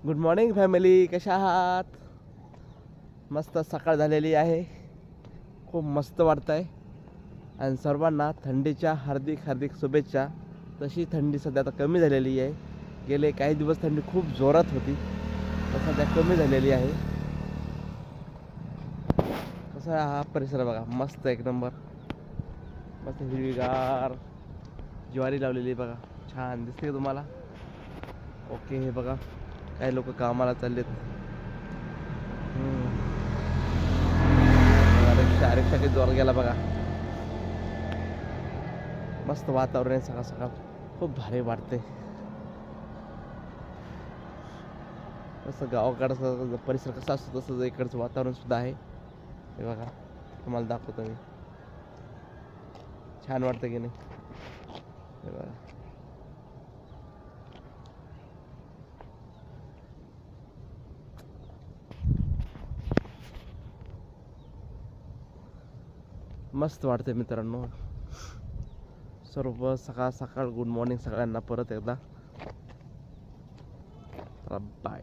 Good morning family, कशा आहात? मस्त सकाळ झालेली आहे, खूप मस्त वाटत आहे आणि सर्वांना थंडीच्या हार्दिक हार्दिक शुभेच्छा. तशी थंडी सध्या आता कमी झालेली आहे. गेले काही दिवस थंडी खूप जोरात होती, तर सध्या कमी झालेली आहे. कसा हा परिसर बघा, मस्त एक नंबर, मस्त हिरवीगार ज्वारी लावलेली बघा, छान दिसते का तुम्हाला? ओके, हे बघा काही लोक कामाला चाललेत. रिक्षा रिक्षा किती जोर गेला बघा. मस्त वातावरण आहे सकाळ सकाळ, खूप भारी वाटते. तसं गावाकडचं परिसर कसा असतो तसं इकडचं वातावरण सुद्धा आहे. हे बघा, तुम्हाला दाखवतो मी, छान वाटतं की नाही? हे बघा, मस्त वाटते मित्रांनो. सर्व सकाळ सकाळ गुड मॉर्निंग सगळ्यांना परत एकदा. बाय.